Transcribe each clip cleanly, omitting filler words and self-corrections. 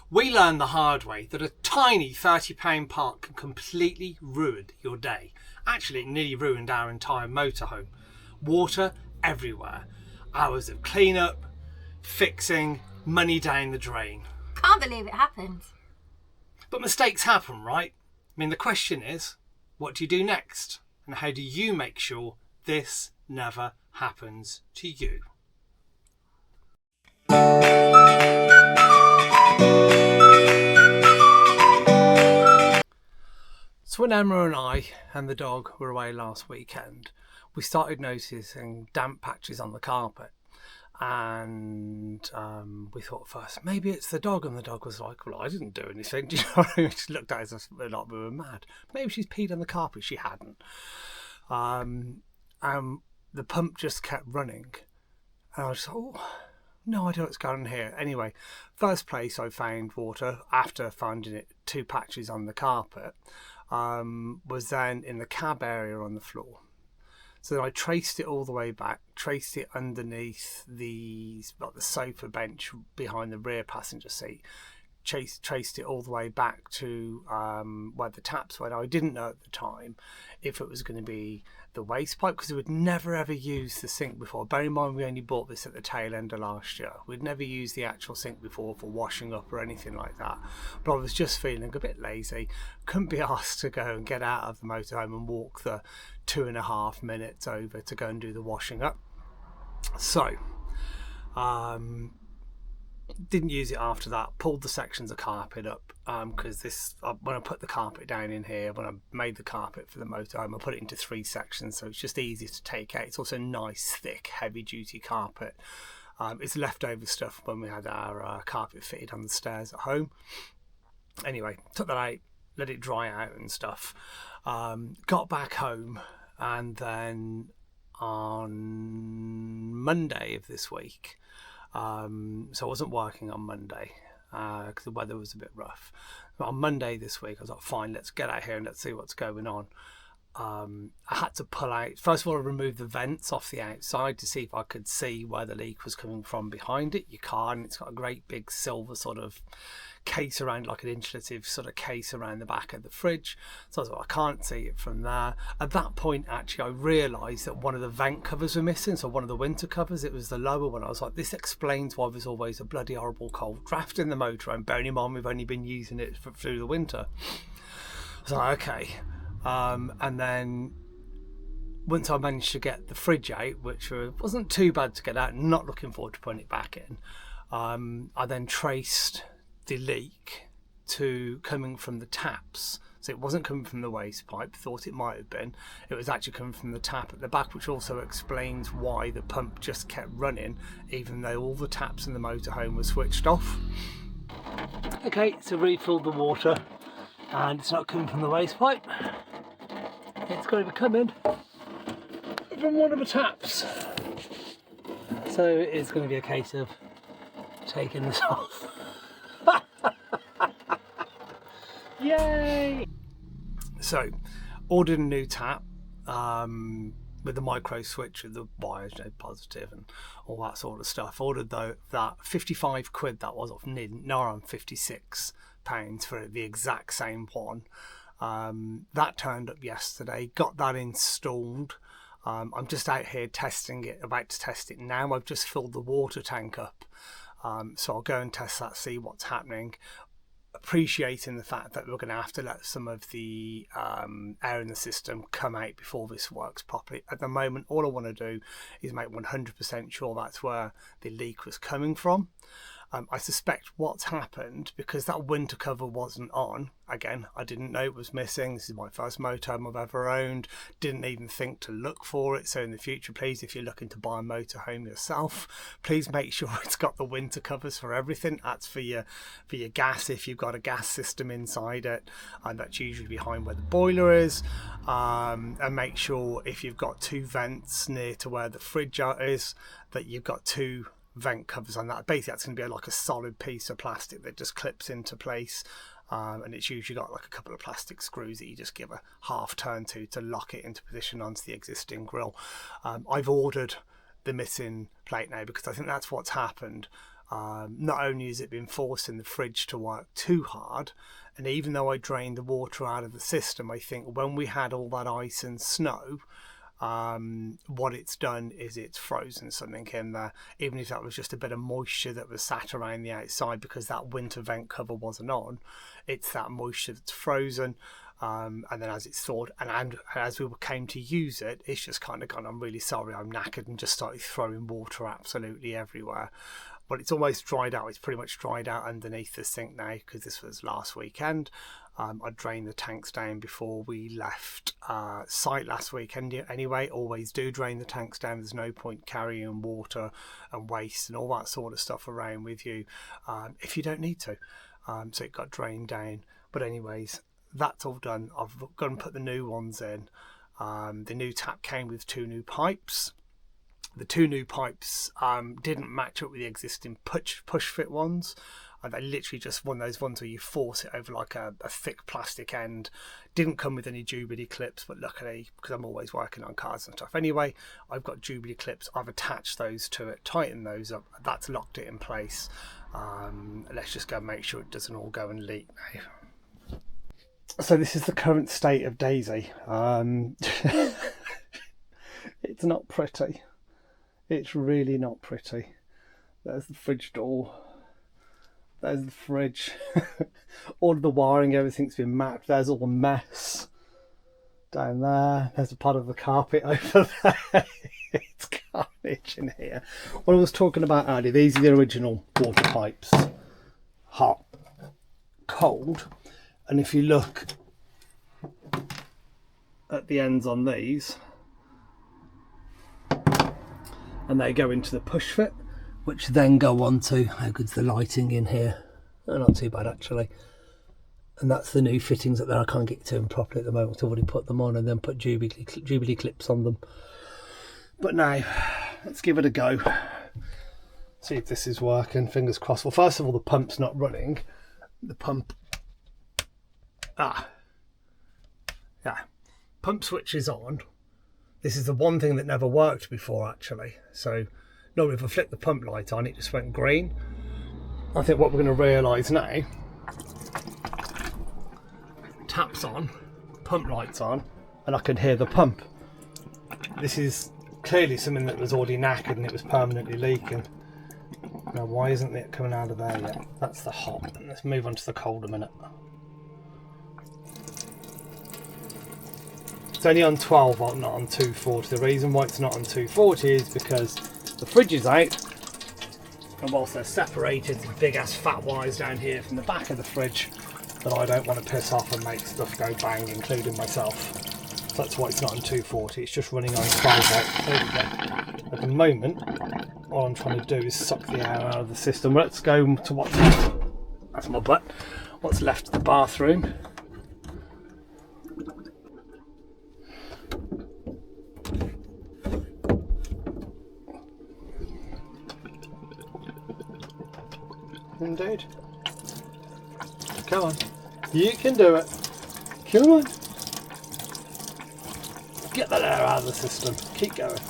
We learned the hard way that a tiny £30 part can completely ruin your day. Actually, it nearly ruined our entire motorhome. Water everywhere. Hours of clean-up, fixing, money down the drain. Can't believe it happened. But mistakes happen, right? I mean, the question is, what do you do next? And how do you make sure this never happens to you? So when Emma and I and the dog were away last weekend, we started noticing damp patches on the carpet. And we thought first, maybe it's the dog. And the dog was like, well, I didn't do anything. Do you know what I mean? She looked at us as like we were mad. Maybe she's peed on the carpet. She hadn't. The pump just kept running. And I was like, oh, no idea what's going on here. Anyway, first place I found water after finding it 2 patches on the carpet was then in the cab area on the floor. So I traced it all the way back, traced it underneath the sofa bench behind the rear passenger seat, traced it all the way back to where the taps were. Now, I didn't know at the time if it was going to be the waste pipe, because we would never ever use the sink before. Bear in mind, we only bought this at the tail end of last year. We'd never used the actual sink before for washing up or anything like that. But I was just feeling a bit lazy. Couldn't be asked to go and get out of the motorhome and walk the 2.5 minutes over to go and do the washing up. So, didn't use it after that. Pulled the sections of carpet up because when I put the carpet down in here, when I made the carpet for the motorhome, I put it into 3 sections, so it's just easy to take out. It's also nice, thick, heavy-duty carpet. It's leftover stuff when we had our carpet fitted on the stairs at home. Anyway, took that out, let it dry out and stuff. Got back home, and then on Monday of this week, so I wasn't working on Monday because the weather was a bit rough. But on Monday this week, I was like, fine, let's get out here and let's see what's going on. I had to pull out, first of all, I removed the vents off the outside to see if I could see where the leak was coming from behind it. You can't. It's got a great big silver sort of case around, like an insulative sort of case around the back of the fridge. So I was like, I can't see it from there. At that point, actually, I realised that one of the vent covers were missing. So one of the winter covers, it was the lower one. I was like, this explains why there's always a bloody horrible cold draft in the motor. And bearing in mind, we've only been using it through the winter. I was like, okay. And then once I managed to get the fridge out, which wasn't too bad to get out, not looking forward to putting it back in, I then traced the leak to coming from the taps. So it wasn't coming from the waste pipe, thought it might have been. It was actually coming from the tap at the back, which also explains why the pump just kept running, even though all the taps in the motorhome were switched off. Okay, so refilled the water, and it's not coming from the waste pipe. It's got to be coming from one of the taps. So it's going to be a case of taking this off. Yay! So, ordered a new tap with the micro switch with the wires, positive and all that sort of stuff. Ordered that 55 quid that was off now I'm £56 for the exact same one. That turned up yesterday, got that installed. I'm just out here testing it, about to test it now. I've just filled the water tank up, so I'll go and test that, see what's happening, appreciating the fact that we're going to have to let some of the air in the system come out before this works properly. At the moment, all I want to do is make 100% sure that's where the leak was coming from. I suspect what's happened, because that winter cover wasn't on, again, I didn't know it was missing. This is my first motorhome I've ever owned, didn't even think to look for it. So in the future, please, if you're looking to buy a motorhome yourself, please make sure it's got the winter covers for everything. That's for your gas, if you've got a gas system inside it, and that's usually behind where the boiler is. And make sure if you've got 2 vents near to where the fridge is, that you've got 2 vent covers on that. Basically, that's going to be like a solid piece of plastic that just clips into place, and it's usually got like a couple of plastic screws that you just give a half turn to lock it into position onto the existing grill. I've ordered the missing plate now because I think that's what's happened. Not only has it been forcing the fridge to work too hard, and even though I drained the water out of the system, I think when we had all that ice and snow, what it's done is it's frozen something in there, even if that was just a bit of moisture that was sat around the outside because that winter vent cover wasn't on. It's that moisture that's frozen, and then as it's thawed and as we came to use it, it's just kind of gone, I'm really sorry, I'm knackered, and just started throwing water absolutely everywhere. But it's almost dried out. It's pretty much dried out underneath the sink now because this was last weekend. I drained the tanks down before we left site last weekend anyway. Always do drain the tanks down. There's no point carrying water and waste and all that sort of stuff around with you if you don't need to. So it got drained down. But anyways, that's all done. I've gone and put the new ones in. The new tap came with 2 new pipes. The 2 new pipes didn't match up with the existing push fit ones. They literally just one of those ones where you force it over like a thick plastic end. Didn't come with any Jubilee clips, but luckily, because I'm always working on cars and stuff anyway, I've got Jubilee clips. I've attached those to it, tightened those up. That's locked it in place. Let's just go and make sure it doesn't all go and leak now. So this is the current state of Daisy. It's not pretty. It's really not pretty. There's the fridge door. There's the fridge. All of the wiring, everything's been mapped. There's all the mess down there. There's a part of the carpet over there. It's carnage in here. What I was talking about earlier, these are the original water pipes. Hot, cold. And if you look at the ends on these, and they go into the push fit, which then go on to, how good's the lighting in here? Oh, not too bad actually. And that's the new fittings up there. I can't get to them properly at the moment. I've already put them on and then put Jubilee clips on them. But now, let's give it a go. See if this is working, fingers crossed. Well, first of all, the pump's not running. The pump, pump switch is on. This is the one thing that never worked before actually. So normally if I flick the pump light on, it just went green. I think what we're going to realise now, taps on, pump lights on, and I can hear the pump. This is clearly something that was already knackered and it was permanently leaking. Now why isn't it coming out of there yet? That's the hot. Let's move on to the cold a minute. It's only on 12 volt, not on 240. The reason why it's not on 240 is because the fridge is out, and whilst they're separated, there's big ass fat wires down here from the back of the fridge that I don't want to piss off and make stuff go bang, including myself. So that's why it's not on 240. It's just running on 12 volt. There we go. At the moment, all I'm trying to do is suck the air out of the system. Let's go to what's left. That's my butt. What's left of the bathroom. Indeed. Come on. You can do it. Come on. Get that air out of the system. Keep going.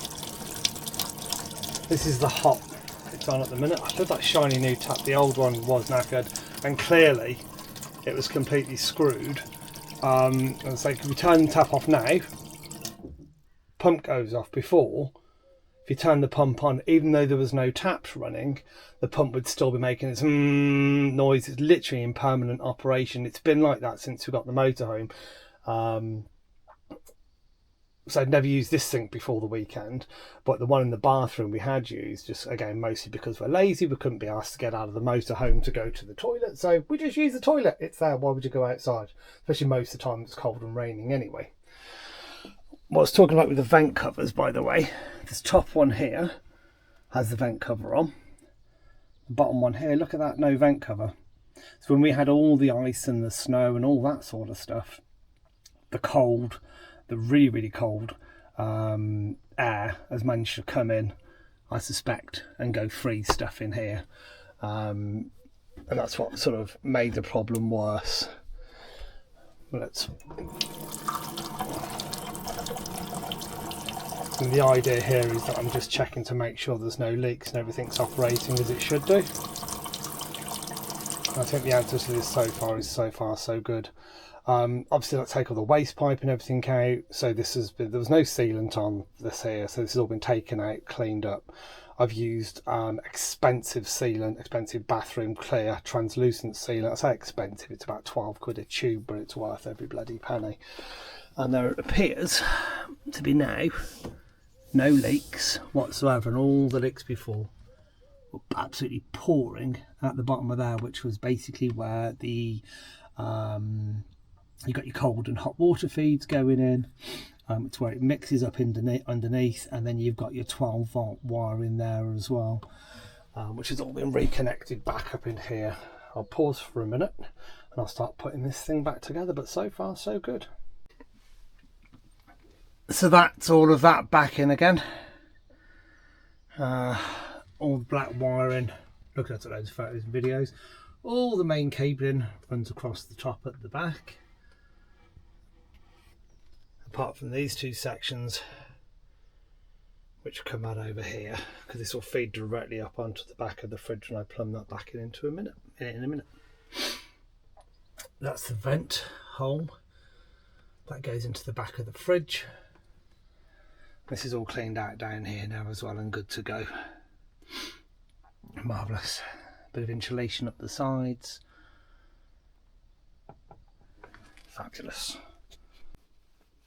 This is the hot it's on at the minute. I put that shiny new tap. The old one was knackered and clearly it was completely screwed. And so if we turn the tap off now, pump goes off. Before, if you turn the pump on, even though there was no taps running, the pump would still be making its noise. It's literally in permanent operation. It's been like that since we got the motorhome. So I'd never used this sink before the weekend, but the one in the bathroom we had used, just again mostly because we're lazy. We couldn't be asked to get out of the motorhome to go to the toilet, so we just use the toilet. It's there. Why would you go outside? Especially most of the time it's cold and raining anyway. What I was talking about with the vent covers, by the way, this top one here has the vent cover on. The bottom one here, look at that, no vent cover. So when we had all the ice and the snow and all that sort of stuff, the cold, the really, really cold air has managed to come in, I suspect, and go freeze stuff in here. And that's what sort of made the problem worse. Let's... And the idea here is that I'm just checking to make sure there's no leaks and everything's operating as it should do. I think the answer to this so far is so far so good. Obviously, let's take all the waste pipe and everything out. So there was no sealant on this here, so this has all been taken out, cleaned up. I've used expensive sealant, expensive bathroom clear translucent sealant. I say expensive, it's about 12 quid a tube, but it's worth every bloody penny. And there appears to be now no leaks whatsoever, and all the leaks before were absolutely pouring at the bottom of there, which was basically where the you got your cold and hot water feeds going in. It's where it mixes up underneath, and then you've got your 12-volt wire in there as well, which has all been reconnected back up in here. I'll pause for a minute and I'll start putting this thing back together, but so far so good. So that's all of that back in again. All the black wiring, looking at loads of photos and videos. All the main cabling runs across the top at the back. Apart from these two sections, which come out over here, because this will feed directly up onto the back of the fridge when I plumb that back in a minute. That's the vent hole that goes into the back of the fridge. This is all cleaned out down here now as well and good to go. Marvellous. Bit of insulation up the sides. Fabulous.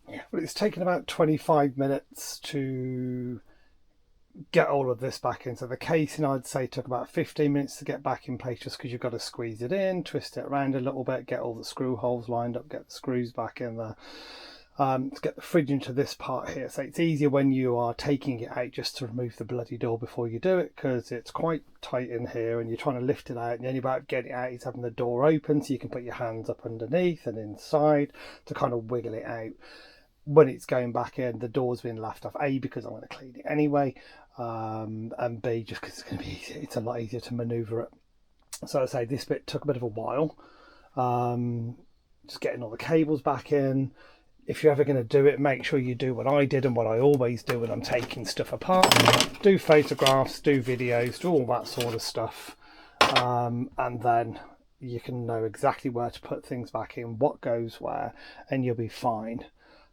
Yeah, but it's taken about 25 minutes to get all of this back in. So the casing, I'd say, took about 15 minutes to get back in place, just because you've got to squeeze it in, twist it around a little bit, get all the screw holes lined up, get the screws back in there. To get the fridge into this part here. So it's easier when you are taking it out just to remove the bloody door before you do it, because it's quite tight in here and you're trying to lift it out, and the only way of getting it out is having the door open so you can put your hands up underneath and inside to kind of wiggle it out. When it's going back in, the door's been left off, A, because I'm going to clean it anyway, and B, just because it's going to be easier. It's a lot easier to manoeuvre it. So I say this bit took a bit of a while, just getting all the cables back in. If you're ever going to do it, make sure you do what I did and what I always do when I'm taking stuff apart. Do photographs, do videos, do all that sort of stuff. And then you can know exactly where to put things back in, what goes where, and you'll be fine.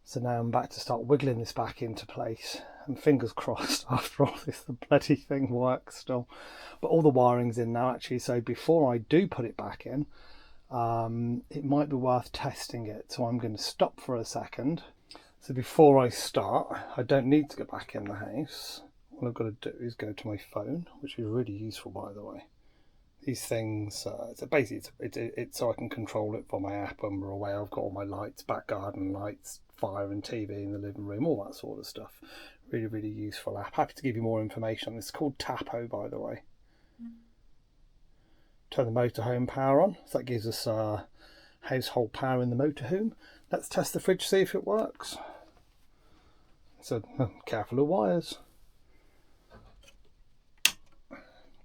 So now I'm back to start wiggling this back into place. And fingers crossed, after all this, the bloody thing works still. But all the wiring's in now, actually. So before I do put it back in, it might be worth testing it, so I'm going to stop for a second. So before I start, I don't need to go back in the house. What I've got to do is go to my phone, which is really useful, by the way. These things, so basically it's so I can control it from my app when we're away. I've got all my lights, back garden lights, fire and TV in the living room, all that sort of stuff. Really, really useful app. Happy to give you more information on this. It's called Tapo, by the way. Turn the motorhome power on, so that gives us household power in the motorhome. Let's test the fridge, see if it works. So careful of wires.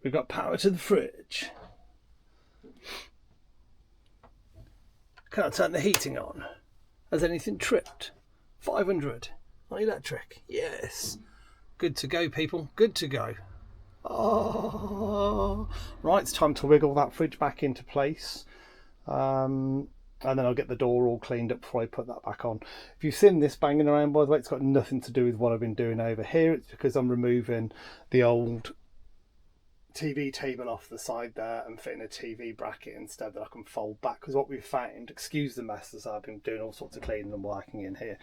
We've got power to the fridge. Can't turn the heating on. Has anything tripped? 500 on electric. Yes. Good to go, people. Good to go. Oh, right, it's time to wiggle that fridge back into place, and then I'll get the door all cleaned up before I put that back on. If you've seen this banging around, by the way, it's got nothing to do with what I've been doing over here. It's because I'm removing the old TV table off the side there and fitting a TV bracket instead that I can fold back, because what we've found, excuse the mess as I've been doing all sorts of cleaning and working in here,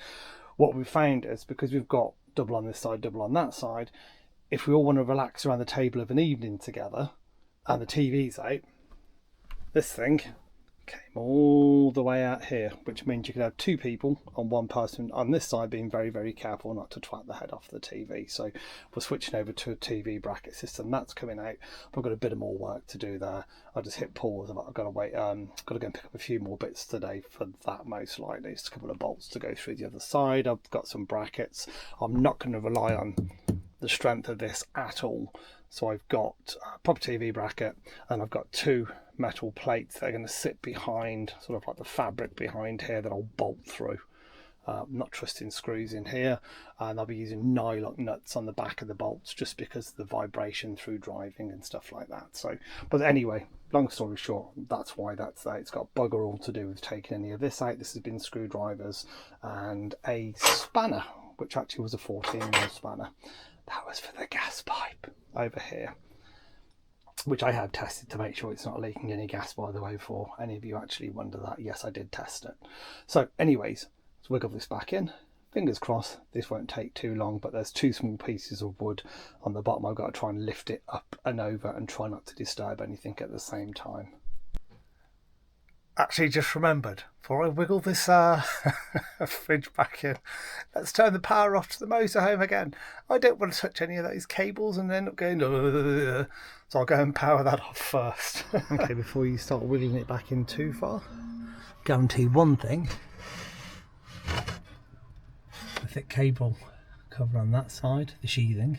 what we've found is because we've got double on this side, double on that side, if we all want to relax around the table of an evening together and the TV's out, this thing came all the way out here, which means you could have two people on one person on this side being very, very careful not to twat the head off the TV. So we're switching over to a TV bracket system. That's coming out. We've got a bit of more work to do there. I'll just hit pause. I've got to wait. Got to go and pick up a few more bits today for that, most likely. Just a couple of bolts to go through the other side. I've got some brackets. I'm not going to rely on the strength of this at all. So I've got a proper TV bracket and I've got two metal plates that are going to sit behind, sort of like the fabric behind here, that I'll bolt through. not trusting screws in here, and I'll be using nylon nuts on the back of the bolts just because of the vibration through driving and stuff like that. So, but anyway, long story short, that's why that's there. It's got bugger all to do with taking any of this out. This has been screwdrivers and a spanner, which actually was a 14mm spanner. That was for the gas pipe over here, which I have tested to make sure it's not leaking any gas, by the way, for any of you actually wonder that. Yes, I did test it. So anyways, let's wiggle this back in. Fingers crossed this won't take too long, but there's two small pieces of wood on the bottom. I've got to try and lift it up and over and try not to disturb anything at the same time. Actually just remembered, before I wiggle this fridge back in, let's turn the power off to the motorhome again. I don't want to touch any of those cables and end up going, so I'll go and power that off first. Okay, before you start wiggling it back in too far, guarantee one thing: the thick cable cover on that side, the sheathing,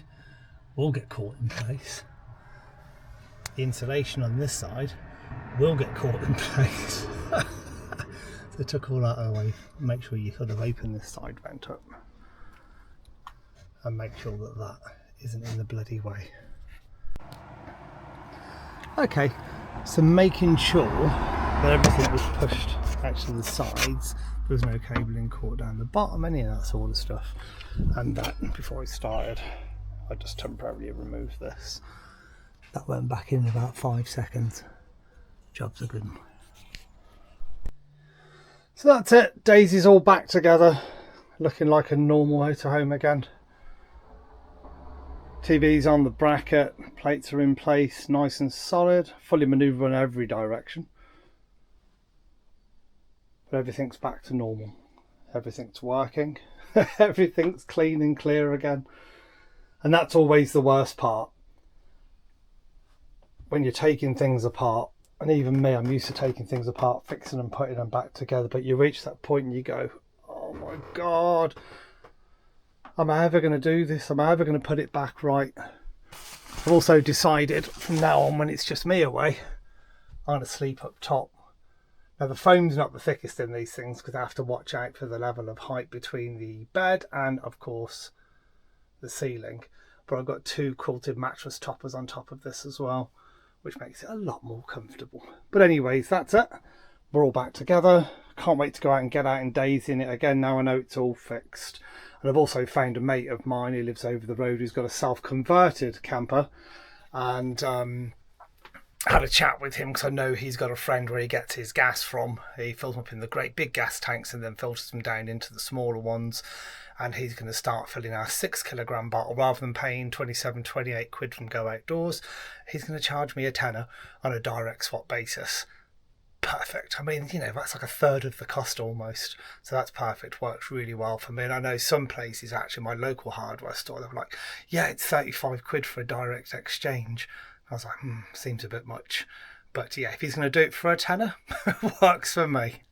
will get caught in place. The insulation on this side will get caught in place. So took all that away. Make sure you sort of open this side vent up and make sure that that isn't in the bloody way. Okay, so making sure that everything was pushed out to the sides, there was no cabling caught down the bottom, any of that sort of stuff. And that, before I started, I just temporarily removed this. That went back in about 5 seconds. Job's a good one. So that's it. Daisy's all back together, looking like a normal motorhome again. TV's on the bracket, plates are in place, nice and solid, fully manoeuvrable in every direction. But everything's back to normal. Everything's working. Everything's clean and clear again. And that's always the worst part. When you're taking things apart, and even me, I'm used to taking things apart, fixing them, putting them back together, but you reach that point and you go, oh my God, am I ever going to do this? Am I ever going to put it back right? I've also decided from now on, when it's just me away, I'm going to sleep up top. Now the foam's not the thickest in these things because I have to watch out for the level of height between the bed and of course the ceiling, but I've got two quilted mattress toppers on top of this as well, which makes it a lot more comfortable. But anyways, that's it. We're all back together. Can't wait to go out and get out and Daisy in it again now I know it's all fixed. And I've also found a mate of mine who lives over the road who's got a self-converted camper, and had a chat with him because I know he's got a friend where he gets his gas from. He fills them up in the great big gas tanks and then filters them down into the smaller ones. And he's going to start filling our 6 kilogram bottle. Rather than paying 27, 28 quid from Go Outdoors, he's going to charge me a tenner on a direct swap basis. Perfect. I mean, you know, that's like a third of the cost almost. So that's perfect. Works really well for me. And I know some places, actually, my local hardware store, they were like, yeah, it's 35 quid for a direct exchange. I was like, seems a bit much. But yeah, if he's going to do it for a tenner, works for me.